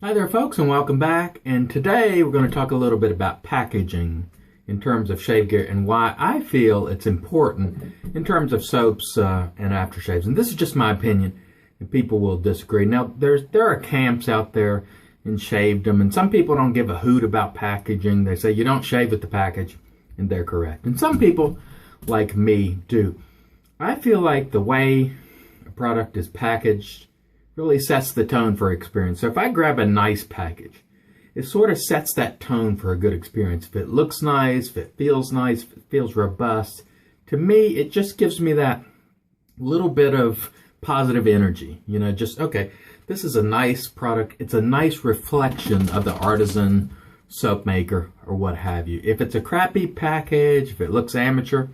Hi there, folks, and welcome back. And today we're going to talk a little bit about packaging in terms of shave gear and why I feel it's important in terms of soaps and aftershaves. And this is just my opinion, and people will disagree. Now, there are camps out there in shavedom, and some people don't give a hoot about packaging. They say you don't shave with the package, and they're correct. And some people, like me, do. I feel like the way a product is packaged really sets the tone for experience. So if I grab a nice package, it sort of sets that tone for a good experience. If it looks nice, if it feels nice, if it feels robust, to me, it just gives me that little bit of positive energy. You know, just, okay, this is a nice product. It's a nice reflection of the artisan soap maker or what have you. If it's a crappy package, if it looks amateur,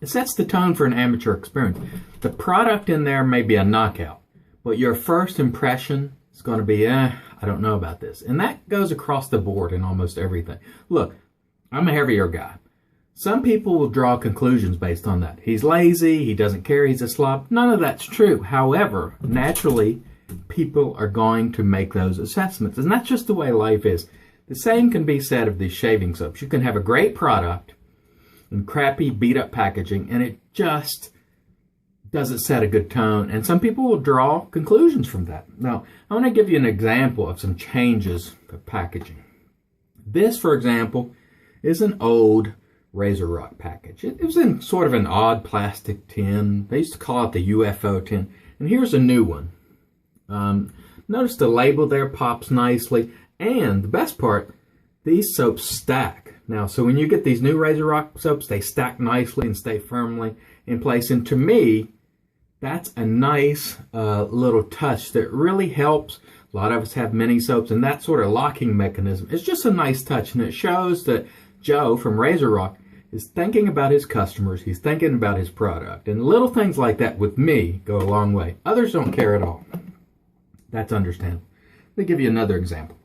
it sets the tone for an amateur experience. The product in there may be a knockout, but your first impression is going to be, I don't know about this. And that goes across the board in almost everything. Look, I'm a heavier guy. Some people will draw conclusions based on that. He's lazy, he doesn't care, he's a slob. None of that's true. However, naturally, people are going to make those assessments. And that's just the way life is. The same can be said of these shaving soaps. You can have a great product and crappy beat-up packaging, and it just doesn't set a good tone, and some people will draw conclusions from that. Now, I want to give you an example of some changes of packaging. This, for example, is an old RazoRock package. It was in sort of an odd plastic tin. They used to call it the UFO tin, and here's a new one. Notice the label there pops nicely, and the best part, these soaps stack. Now, so when you get these new RazoRock soaps, they stack nicely and stay firmly in place, and to me, that's a nice little touch that really helps. A lot of us have mini soaps, and that sort of locking mechanism is just a nice touch, and it shows that Joe from RazoRock is thinking about his customers. He's thinking about his product, and little things like that with me go a long way. Others don't care at all. That's understandable. Let me give you another example.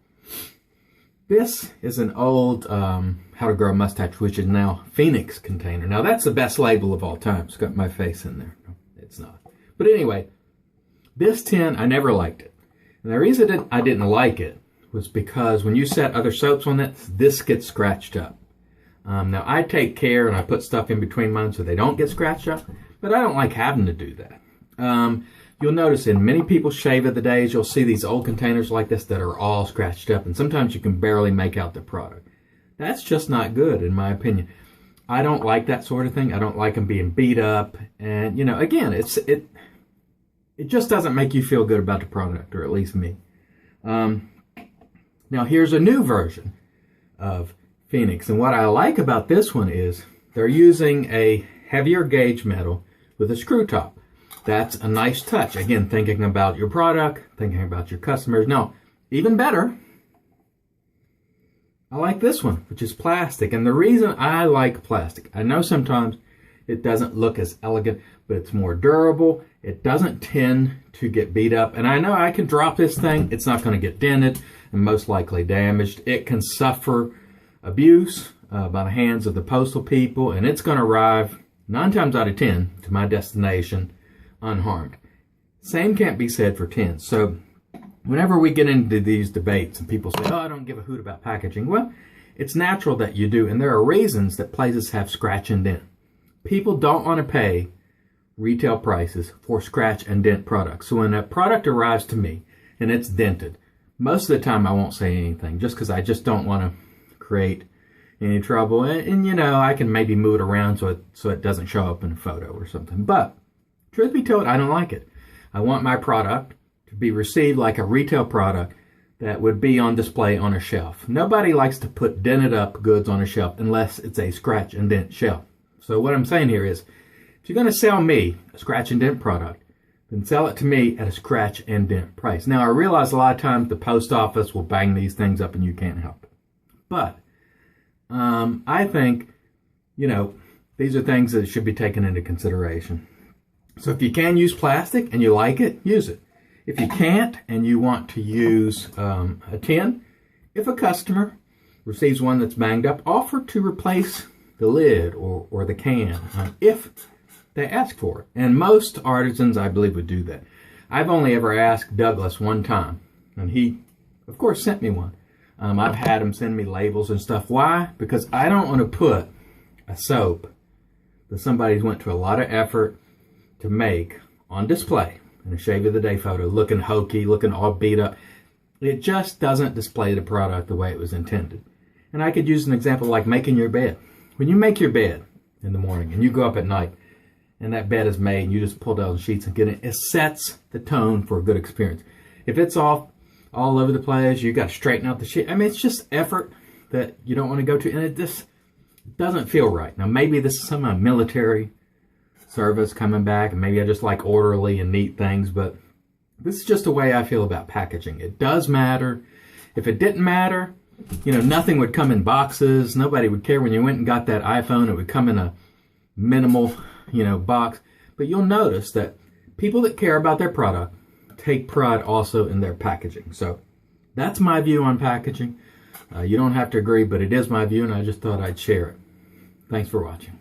This is an old How to Grow a Mustache, which is now Phoenix container. Now, that's the best label of all time. It's got my face in there. No, it's not. But anyway, this tin, I never liked it. And the reason I didn't like it was because when you set other soaps on it, this gets scratched up. Now, I take care and I put stuff in between mine so they don't get scratched up, but I don't like having to do that. You'll notice in many people's shave of the days, you'll see these old containers like this that are all scratched up, and sometimes you can barely make out the product. That's just not good, in my opinion. I don't like that sort of thing. I don't like them being beat up, and, you know, again, it just doesn't make you feel good about the product, or at least me. Now, here's a new version of Phoenix, and what I like about this one is they're using a heavier gauge metal with a screw top. That's a nice touch. Again, thinking about your product, thinking about your customers. Now, even better, I like this one, which is plastic. And the reason I like plastic, I know sometimes it doesn't look as elegant, but it's more durable. It doesn't tend to get beat up. And I know I can drop this thing. It's not going to get dented and most likely damaged. It can suffer abuse by the hands of the postal people, and it's going to arrive 9 times out of 10 to my destination unharmed. Same can't be said for tins. So whenever we get into these debates and people say, oh, I don't give a hoot about packaging, well, it's natural that you do, and there are reasons that places have scratch and dent. People don't want to pay retail prices for scratch and dent products. So when a product arrives to me and it's dented, most of the time I won't say anything just because I just don't want to create any trouble. And you know, I can maybe move it around so it doesn't show up in a photo or something. But truth be told, I don't like it. I want my product to be received like a retail product that would be on display on a shelf. Nobody likes to put dented up goods on a shelf unless it's a scratch and dent shelf. So what I'm saying here is, if you're going to sell me a scratch and dent product, then sell it to me at a scratch and dent price. Now, I realize a lot of times the post office will bang these things up and you can't help it. But I think, you know, these are things that should be taken into consideration. So if you can use plastic and you like it, use it. If you can't and you want to use a tin, if a customer receives one that's banged up, offer to replace the lid or the can if they ask for it. And most artisans, I believe, would do that. I've only ever asked Douglas one time, and he of course, sent me one. I've had them send me labels and stuff. Why? Because I don't want to put a soap that somebody's went to a lot of effort to make on display in a Shave of the Day photo, looking hokey, looking all beat up. It just doesn't display the product the way it was intended. And I could use an example like making your bed. When you make your bed in the morning and you go up at night and that bed is made and you just pull down the sheets and get it, it sets the tone for a good experience. If it's all over the place, you got to straighten out the sheet. I mean, it's just effort that you don't want to go to, and it just doesn't feel right. Now, maybe this is some military service coming back, and maybe I just like orderly and neat things, but this is just the way I feel about packaging. It does matter. If it didn't matter, nothing would come in boxes. Nobody would care. When you went and got that iPhone, it would come in a minimal, box. But you'll notice that people that care about their product take pride also in their packaging. So that's my view on packaging. You don't have to agree, but it is my view, and I just thought I'd share it. Thanks for watching.